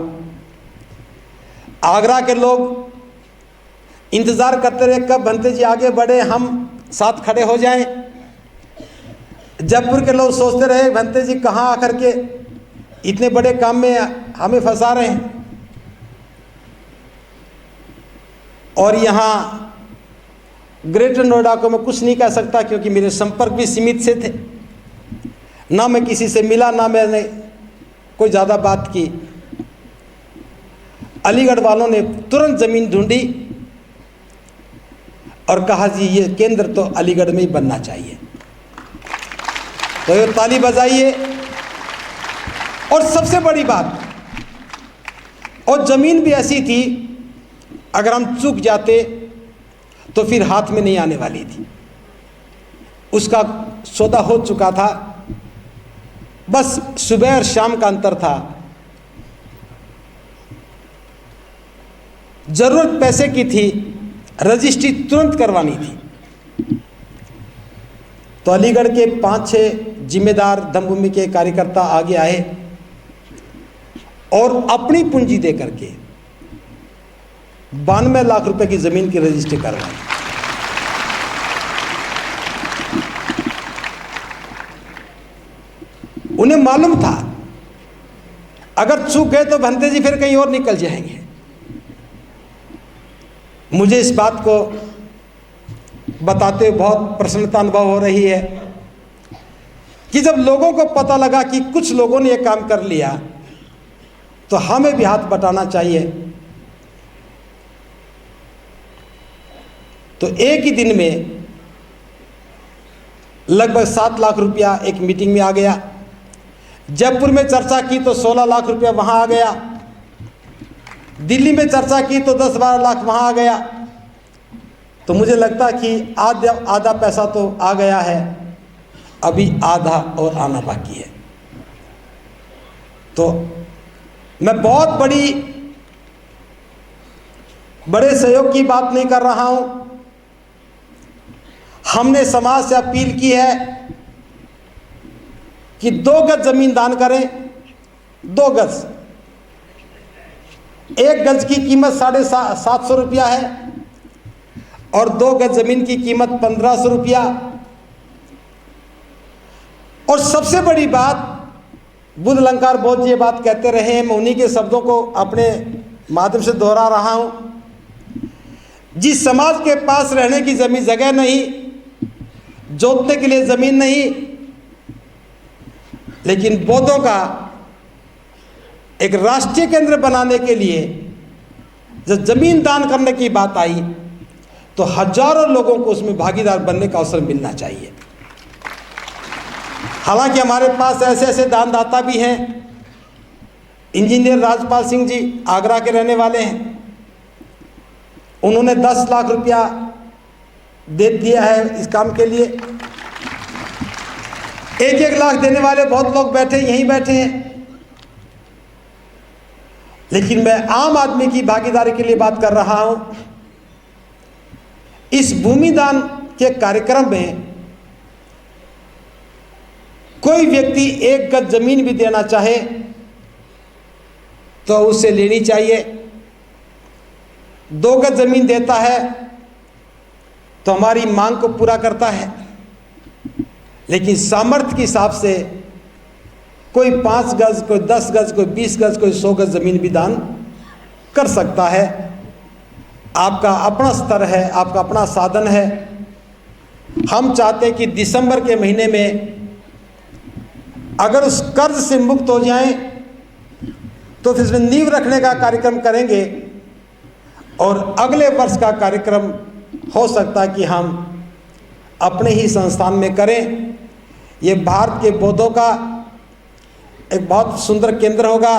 आगरा के लोग इंतज़ार करते रहे कब भंते जी आगे बढ़े, हम साथ खड़े हो जाएं। जयपुर के लोग सोचते रहे भंते जी कहाँ आकर के इतने बड़े काम में हमें फंसा रहे हैं। और यहाँ ग्रेटर नोएडा को मैं कुछ नहीं कह सकता, क्योंकि मेरे संपर्क भी सीमित से थे, ना मैं किसी से मिला, ना मैंने कोई ज़्यादा बात की। अलीगढ़ वालों ने तुरंत ज़मीन ढूंढी और कहा जी ये केंद्र तो अलीगढ़ में ही बनना चाहिए, तो ये ताली बजाइए। और सबसे बड़ी बात, और ज़मीन भी ऐसी थी अगर हम चूक जाते तो फिर हाथ में नहीं आने वाली थी, उसका सौदा हो चुका था, बस सुबह और शाम का अंतर था। ज़रूरत पैसे की थी, रजिस्ट्री तुरंत करवानी थी। तो अलीगढ़ के 5-6 जिम्मेदार धम्मभूमि के कार्यकर्ता आगे आए और अपनी पूंजी दे करके 92 लाख रुपए की ज़मीन की रजिस्ट्री करवाई। उन्हें मालूम था अगर चूक गए तो भंते जी फिर कहीं और निकल जाएंगे। मुझे इस बात को बताते हुए बहुत प्रसन्नता अनुभव हो रही है कि जब लोगों को पता लगा कि कुछ लोगों ने यह काम कर लिया तो हमें भी हाथ बटाना चाहिए। तो एक ही दिन में लगभग 7 लाख रुपया एक मीटिंग में आ गया। जयपुर में चर्चा की तो 16 लाख रुपया वहाँ आ गया, दिल्ली में चर्चा की तो 10-12 लाख वहाँ आ गया। तो मुझे लगता कि आधा पैसा तो आ गया है, अभी आधा और आना बाकी है। तो मैं बहुत बड़े सहयोग की बात नहीं कर रहा हूँ। हमने समाज से अपील की है कि 2 गज ज़मीन दान करें, 2 गज। 1 गज की कीमत 750 रुपया है और 2 गज ज़मीन की कीमत 1500 रुपया। और सबसे बड़ी बात, बुद्ध अलंकार बोध ये बात कहते रहे हैं, मैं उन्हीं के शब्दों को अपने माध्यम से दोहरा रहा हूँ। जिस समाज के पास रहने की ज़मीन जगह नहीं, जोतने के लिए ज़मीन नहीं, लेकिन बौद्धों का एक राष्ट्रीय केंद्र बनाने के लिए जब ज़मीन दान करने की बात आई तो हजारों लोगों को उसमें भागीदार बनने का अवसर मिलना चाहिए। हालांकि हमारे पास ऐसे ऐसे दानदाता भी हैं। इंजीनियर राजपाल सिंह जी आगरा के रहने वाले हैं, उन्होंने 10 लाख रुपया दे दिया है इस काम के लिए। 1-1 लाख देने वाले बहुत लोग बैठे, यहीं बैठे हैं। लेकिन मैं आम आदमी की भागीदारी के लिए बात कर रहा हूं। इस भूमि दान के कार्यक्रम में कोई व्यक्ति 1 गज जमीन भी देना चाहे तो उसे लेनी चाहिए। 2 गज जमीन देता है तो हमारी मांग को पूरा करता है, लेकिन सामर्थ्य के हिसाब से कोई 5 गज, कोई 10 गज, कोई 20 गज, कोई 100 गज ज़मीन भी दान कर सकता है। आपका अपना स्तर है, आपका अपना साधन है। हम चाहते हैं कि दिसंबर के महीने में अगर उस कर्ज से मुक्त हो जाएं तो फिर इसमें नींव रखने का कार्यक्रम करेंगे और अगले वर्ष का कार्यक्रम हो सकता है कि हम अपने ही संस्थान में करें। ये भारत के बौद्धों का एक बहुत सुंदर केंद्र होगा।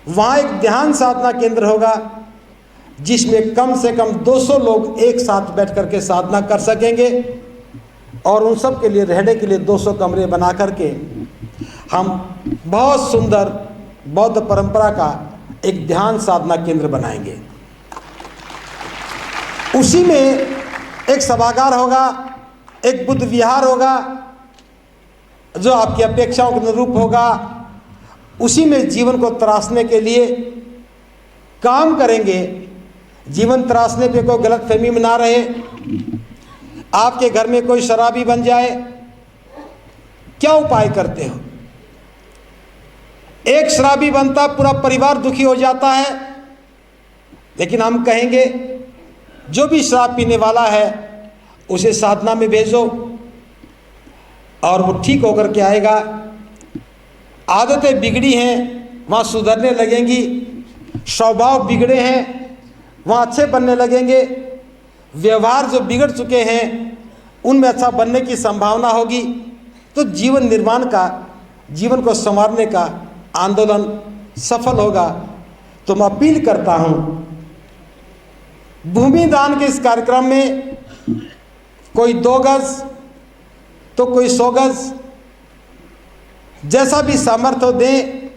वहाँ एक ध्यान साधना केंद्र होगा जिसमें कम से कम 200 लोग एक साथ बैठ कर के साधना कर सकेंगे और उन सब के लिए रहने के लिए 200 कमरे बना करके हम बहुत सुंदर बौद्ध परंपरा का एक ध्यान साधना केंद्र बनाएंगे। उसी में एक सभागार होगा, एक बुद्ध विहार होगा जो आपकी अपेक्षाओं के अनुरूप होगा। उसी में जीवन को तराशने के लिए काम करेंगे। जीवन तराशने पे कोई गलतफहमी में ना रहे। आपके घर में कोई शराबी बन जाए, क्या उपाय करते हो? एक शराबी बनता पूरा परिवार दुखी हो जाता है। लेकिन हम कहेंगे जो भी शराब पीने वाला है उसे साधना में भेजो और वो ठीक होकर के आएगा। आदतें बिगड़ी हैं वहाँ सुधरने लगेंगी, स्वभाव बिगड़े हैं वहाँ अच्छे बनने लगेंगे, व्यवहार जो बिगड़ चुके हैं उनमें अच्छा बनने की संभावना होगी। तो जीवन निर्माण का, जीवन को संवारने का आंदोलन सफल होगा। तो मैं अपील करता हूँ भूमि दान के इस कार्यक्रम में कोई 2 गज तो कोई 100 गज, जैसा भी सामर्थ्य हो दें।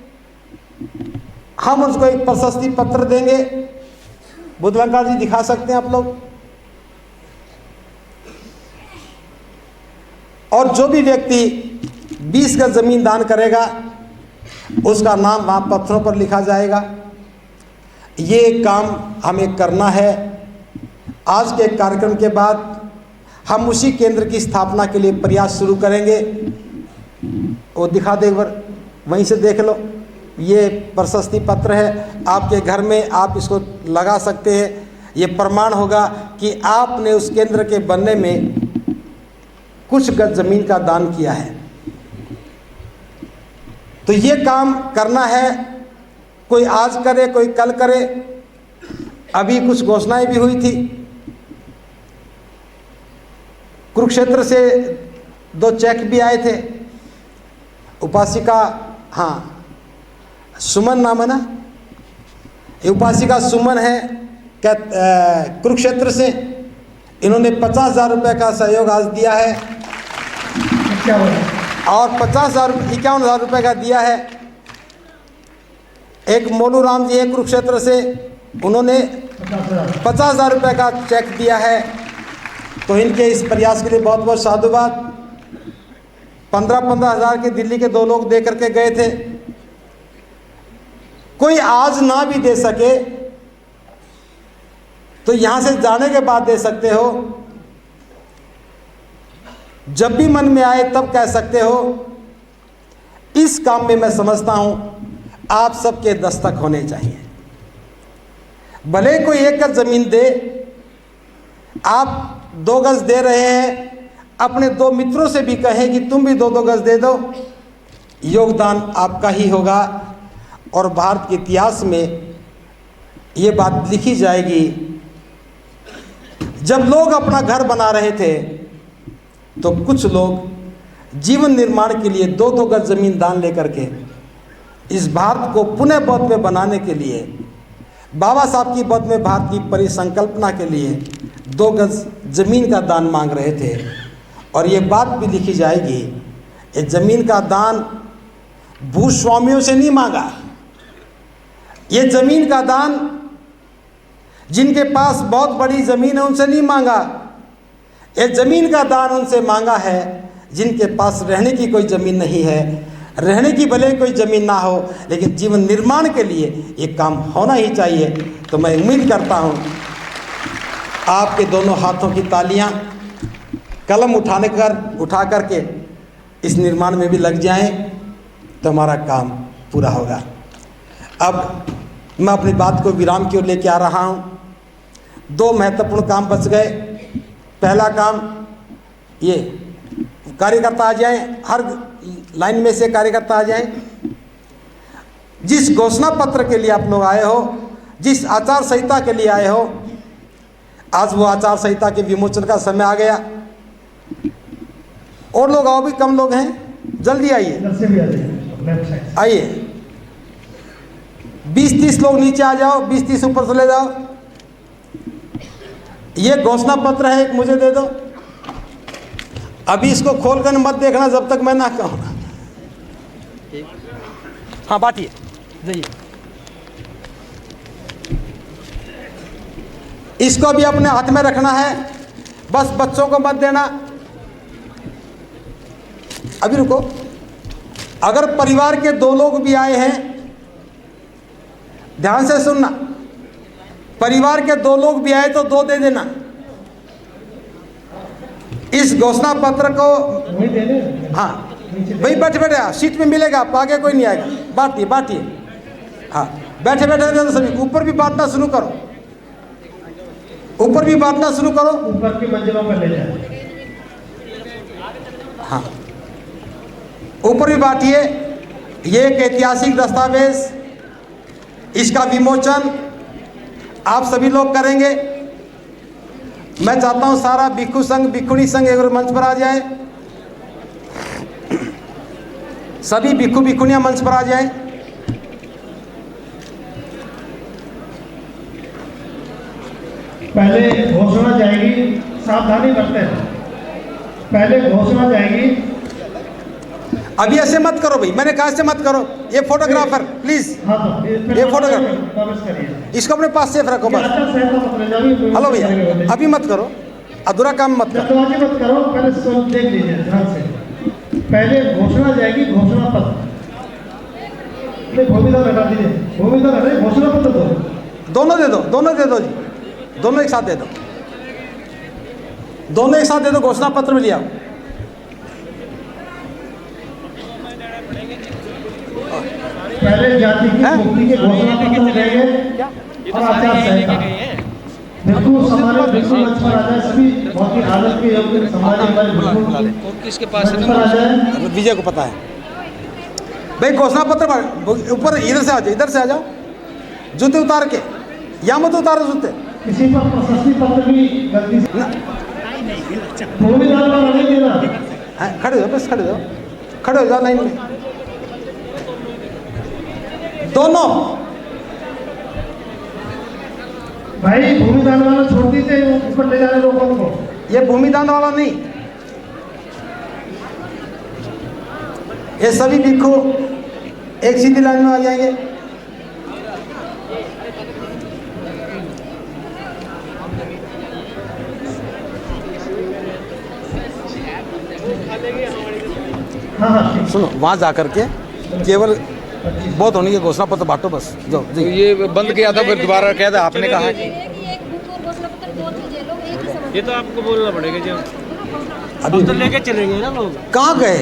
हम उसको एक प्रशस्ति पत्र देंगे। बुद्धलंकार जी दिखा सकते हैं आप लोग। और जो भी व्यक्ति 20 गज जमीन दान करेगा उसका नाम वहाँ पत्थरों पर लिखा जाएगा। ये काम हमें करना है। आज के कार्यक्रम के बाद हम उसी केंद्र की स्थापना के लिए प्रयास शुरू करेंगे। वो दिखा दे एक बार, वहीं से देख लो। ये प्रशस्ति पत्र है, आपके घर में आप इसको लगा सकते हैं। ये प्रमाण होगा कि आपने उस केंद्र के बनने में कुछ गज जमीन का दान किया है। तो ये काम करना है। कोई आज करे, कोई कल करे। अभी कुछ घोषणाएं भी हुई थी। कुरुक्षेत्र से 2 चेक भी आए थे। उपासिका, हाँ सुमन नाम है ना, ये उपासिका सुमन है कुरुक्षेत्र से। इन्होंने 50,000 रुपये का सहयोग आज दिया है और 51,000 रुपये का दिया है। एक मोलू राम जी है कुरुक्षेत्र से, उन्होंने 50,000 रुपये का चेक दिया है। तो इनके इस प्रयास के लिए बहुत बहुत साधुवाद। 15-15 हज़ार के दिल्ली के 2 लोग दे करके गए थे। कोई आज ना भी दे सके तो यहाँ से जाने के बाद दे सकते हो। जब भी मन में आए तब कह सकते हो। इस काम में मैं समझता हूँ आप सबके दस्तक होने चाहिए। भले कोई 1 गज जमीन दे, आप 2 गज दे रहे हैं, अपने 2 मित्रों से भी कहें कि तुम भी 2-2 गज दे दो। योगदान आपका ही होगा और भारत के इतिहास में ये बात लिखी जाएगी। जब लोग अपना घर बना रहे थे तो कुछ लोग जीवन निर्माण के लिए 2-2 गज जमीन दान लेकर के इस भारत को पुनः बौद्ध में बनाने के लिए, बाबा साहब की बौद्ध में भारत की परिसंकल्पना के लिए 2 गज जमीन का दान मांग रहे थे। और ये बात भी लिखी जाएगी, ये जमीन का दान भूस्वामियों से नहीं मांगा। ये जमीन का दान जिनके पास बहुत बड़ी जमीन है उनसे नहीं मांगा। ये जमीन का दान उनसे मांगा है जिनके पास रहने की कोई ज़मीन नहीं है। रहने की भले कोई ज़मीन ना हो, लेकिन जीवन निर्माण के लिए ये काम होना ही चाहिए। तो मैं उम्मीद करता हूँ आपके दोनों हाथों की तालियाँ कलम उठा करके इस निर्माण में भी लग जाएं। तो हमारा काम पूरा होगा। अब मैं अपनी बात को विराम की ओर लेके आ रहा हूँ। 2 महत्वपूर्ण काम बच गए। पहला काम ये, कार्यकर्ता आ जाएं, हर लाइन में से कार्यकर्ता आ जाएं। जिस घोषणा पत्र के लिए आप लोग आए हो, जिस आचार संहिता के लिए आए हो, आज वो आचार संहिता के विमोचन का समय आ गया। और लोग आओ भी, कम लोग हैं, जल्दी आइए, आइए। 20-30 लोग नीचे आ जाओ, 20-30 ऊपर चले जाओ। ये घोषणा पत्र है, एक मुझे दे दो। अभी इसको खोलकर मत देखना जब तक मैं ना कहूँ। हाँ बांटिए, जाइए। इसको भी अपने हाथ में रखना है, बस बच्चों को मत देना। अभी रुको। अगर परिवार के 2 लोग भी आए हैं, ध्यान से सुनना, परिवार के 2 लोग भी आए तो 2 दे देना। इस घोषणा पत्र को, हाँ भाई बैठे बैठे सीट में मिलेगा, आप आगे कोई नहीं आएगा। बांटिए बांटिए, हाँ बैठे बैठे दे दो सभी। ऊपर भी बांटना शुरू करो, ऊपर भी बांटना शुरू करो, ऊपर की मंजिलों पर ले जाए। हाँ ऊपर भी बांटिए। ये एक ऐतिहासिक दस्तावेज, इसका विमोचन आप सभी लोग करेंगे। मैं चाहता हूं सारा भिक्षु संघ, भिक्षुणी संघ एक मंच पर आ जाए। सभी भिक्षु भिक्षुणियां मंच पर आ जाएं। पहले घोषणा जाएगी, सावधानी बरतें। पहले घोषणा जाएगी। अभी ऐसे मत करो भाई, मैंने कहा ऐसे मत करो। ये फोटोग्राफर प्लीज, हाँ तो ये फोटोग्राफर इसको अपने पास सेफ रखो बस। हेलो भैया, अभी मत करो, अधूरा काम मत करो, मत करो। पहले सोच देख लीजिए ध्यान से। पहले घोषणा जाएगी, घोषणा पत्र। भूमिदान हटा दीजिए, भूमिदान हटाइए, घोषणा पत्र दो। दोनों दे दो, दोनों दे दो जी, दोनों एक साथ दे दो, दोनों एक साथ दे दो। घोषणा पत्र में लिया पहले जाति की मुक्ति के घोषणा पत्र देंगे और आचार संहिता। बिल्कुल समाज बिल्कुल मंच पर आ जाए। सभी बहुत ही आदत के योग्य समाज हमारे किसके पास मंच पर आ जाए। विजय को पता है भाई। घोषणा पत्र ऊपर, इधर से आ जाओ, इधर से आ जाओ। जूते उतार के, या मत उतारो जूते। किसी पर प्रशस्ति पत्र भी गलती से भूमिदान वाला नहीं देना। खड़े हो, बस खड़े हो, खड़े हो जाओ लाइन में दोनों। भाई भूमिदान वाला छोड़ दीजिए, ऊपर ले जाने लोगों को। ये भूमिदान वाला नहीं, ये सभी भिक्षु एक सीधी लाइन में आ जाएंगे। हाँ हाँ सुनो, वहां जाकर के केवल बहुत होने की घोषणा पत्र बांटो बस, जाओ। तो ये बंद किया था, फिर दोबारा कह था आपने कहा। ये तो आपको बोलना पड़ेगा जी। अभी तो लेके चलेंगे ना लोग। कहाँ गए?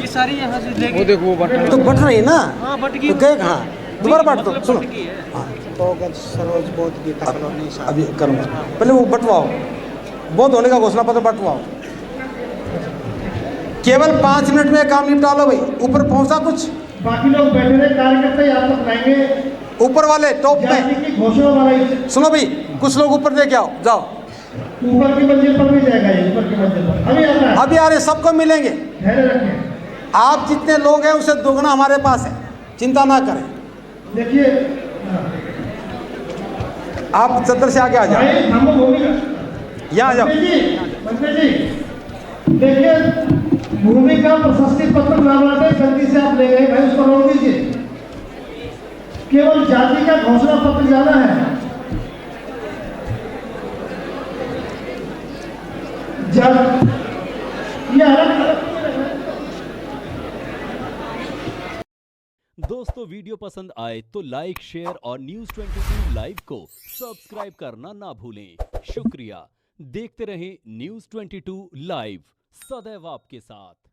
ये सारी यहाँ से लेके, वो देखो वो बटन तो बट रही ना। हाँ बट तो गए कहाँ? दोबारा बांट दो। सुनो, हाँ अभी करूँगा, पहले वो बंटवाओ, बहुत होने का घोषणा पत्र बंटवाओ। केवल 5 मिनट में काम निपटा लो भाई। ऊपर पहुंचा कुछ, बाकी लोग बैठे रहे, कार्यकर्ता यहाँ तक लाएंगे। ऊपर वाले टॉप में की घोषणा वाला सुनो भाई, कुछ लोग ऊपर लेके आओ, जाओ। ऊपर की मंजिल पर भी जाएगा ये, ऊपर की मंजिल पर अभी आ रहा है। अभी आ रहे, सबको मिलेंगे। धैर्य रखें। आप जितने लोग हैं उससे दोगुना हमारे पास है, चिंता ना करें। देखिए आप चद्दर से आगे आ जाओ, भाई हम भूमिका यहाँ आ जाओ। मंत्री जी देखिए, भूमिका प्रशस्ति पत्र ना बांटे, गलती से आप ले गए भाई, उसको रोक दीजिए। केवल जाति का घोषणा पत्र जाना है। दोस्तों वीडियो पसंद आए तो लाइक, शेयर और News 22 लाइव को सब्सक्राइब करना ना भूलें। शुक्रिया। देखते रहें News 22 लाइव, सदैव आपके साथ।